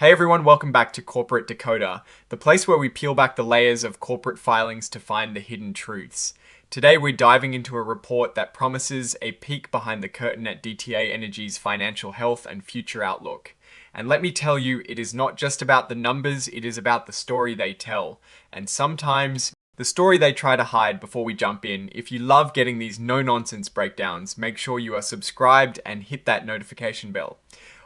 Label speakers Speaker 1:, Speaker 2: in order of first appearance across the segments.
Speaker 1: Hey everyone, welcome back to Corporate Decoder, the place where we peel back the layers of corporate filings to find the hidden truths. Today we're diving into a report that promises a peek behind the curtain at DTE Energy's financial health and future outlook. And let me tell you, it is not just about the numbers, it is about the story they tell. And sometimes the story they try to hide. Before we jump in, if you love getting these no-nonsense breakdowns, make sure you are subscribed and hit that notification bell.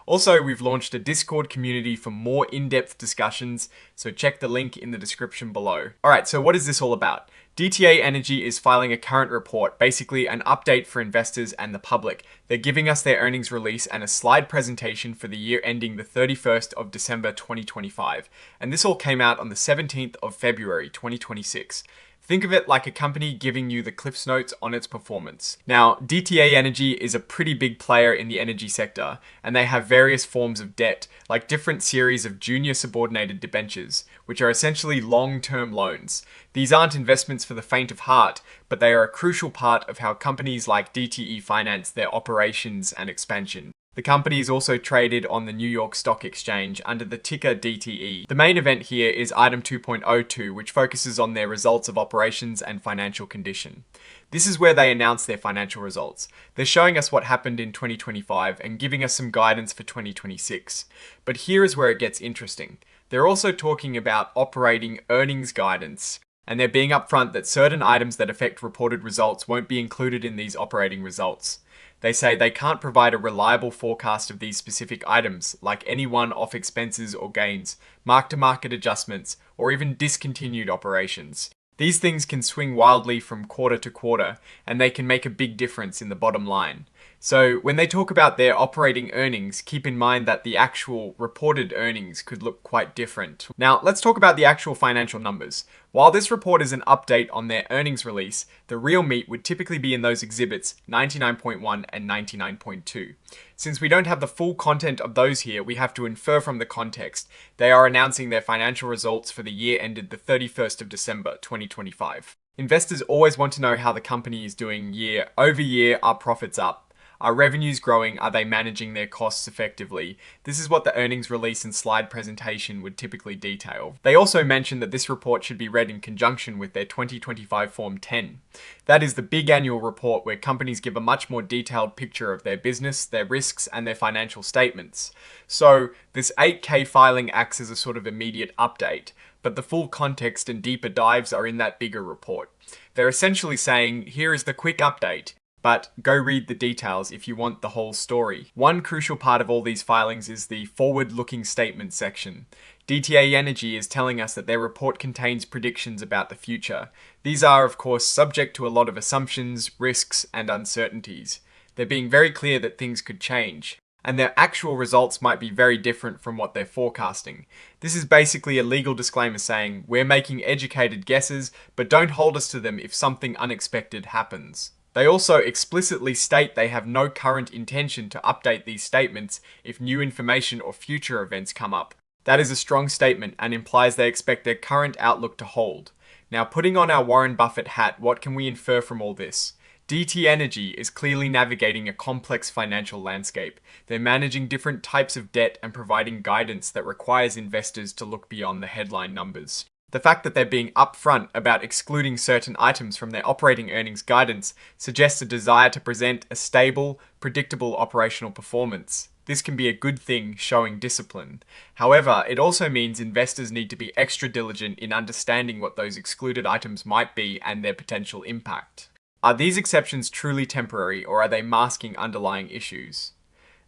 Speaker 1: Also, we've launched a Discord community for more in-depth discussions, so check the link in the description below. Alright, so what is this all about? DTE Energy is filing a current report, basically an update for investors and the public. They're giving us their earnings release and a slide presentation for the year ending the 31st of December 2025. And this all came out on the 17th of February 2026. Think of it like a company giving you the Cliff's Notes on its performance. Now, DTE Energy is a pretty big player in the energy sector, and they have various forms of debt, like different series of junior subordinated debentures, which are essentially long-term loans. These aren't investments for the faint of heart, but they are a crucial part of how companies like DTE finance their operations and expansion. The company is also traded on the New York Stock Exchange under the ticker DTE. The main event here is item 2.02, which focuses on their results of operations and financial condition. This is where they announce their financial results. They're showing us what happened in 2025 and giving us some guidance for 2026. But here is where it gets interesting. They're also talking about operating earnings guidance, and they're being upfront that certain items that affect reported results won't be included in these operating results. They say they can't provide a reliable forecast of these specific items, like any one-off expenses or gains, mark-to-market adjustments, or even discontinued operations. These things can swing wildly from quarter to quarter, and they can make a big difference in the bottom line. So when they talk about their operating earnings, keep in mind that the actual reported earnings could look quite different. Now, let's talk about the actual financial numbers. While this report is an update on their earnings release, the real meat would typically be in those exhibits 99.1 and 99.2. Since we don't have the full content of those here, we have to infer from the context. They are announcing their financial results for the year ended the 31st of December 2025. Investors always want to know how the company is doing year over year. Are profits up? Are revenues growing? Are they managing their costs effectively? This is what the earnings release and slide presentation would typically detail. They also mentioned that this report should be read in conjunction with their 2025 Form 10. That is the big annual report where companies give a much more detailed picture of their business, their risks, and their financial statements. So this 8K filing acts as a sort of immediate update, but the full context and deeper dives are in that bigger report. They're essentially saying, here is the quick update, but go read the details if you want the whole story. One crucial part of all these filings is the forward-looking statement section. DTE Energy is telling us that their report contains predictions about the future. These are, of course, subject to a lot of assumptions, risks, and uncertainties. They're being very clear that things could change, and their actual results might be very different from what they're forecasting. This is basically a legal disclaimer saying, we're making educated guesses, but don't hold us to them if something unexpected happens. They also explicitly state they have no current intention to update these statements if new information or future events come up. That is a strong statement and implies they expect their current outlook to hold. Now, putting on our Warren Buffett hat, what can we infer from all this? DTE Energy is clearly navigating a complex financial landscape. They're managing different types of debt and providing guidance that requires investors to look beyond the headline numbers. The fact that they're being upfront about excluding certain items from their operating earnings guidance suggests a desire to present a stable, predictable operational performance. This can be a good thing, showing discipline. However, it also means investors need to be extra diligent in understanding what those excluded items might be and their potential impact. Are these exceptions truly temporary, or are they masking underlying issues?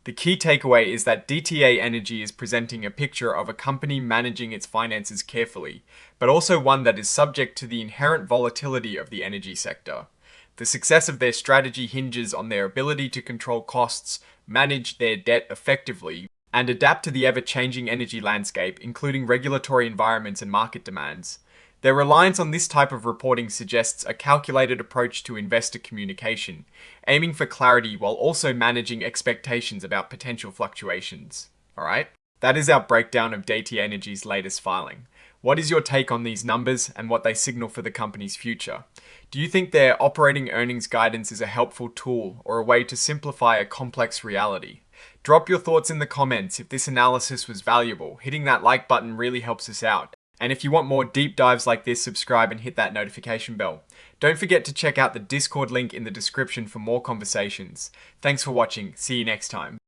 Speaker 1: The key takeaway is that DTE Energy is presenting a picture of a company managing its finances carefully, but also one that is subject to the inherent volatility of the energy sector. The success of their strategy hinges on their ability to control costs, manage their debt effectively, and adapt to the ever-changing energy landscape, including regulatory environments and market demands. Their reliance on this type of reporting suggests a calculated approach to investor communication, aiming for clarity while also managing expectations about potential fluctuations. Alright? That is our breakdown of DTE Energy's latest filing. What is your take on these numbers and what they signal for the company's future? Do you think their operating earnings guidance is a helpful tool or a way to simplify a complex reality? Drop your thoughts in the comments if this analysis was valuable. Hitting that like button really helps us out. And if you want more deep dives like this, subscribe and hit that notification bell. Don't forget to check out the Discord link in the description for more conversations. Thanks for watching. See you next time.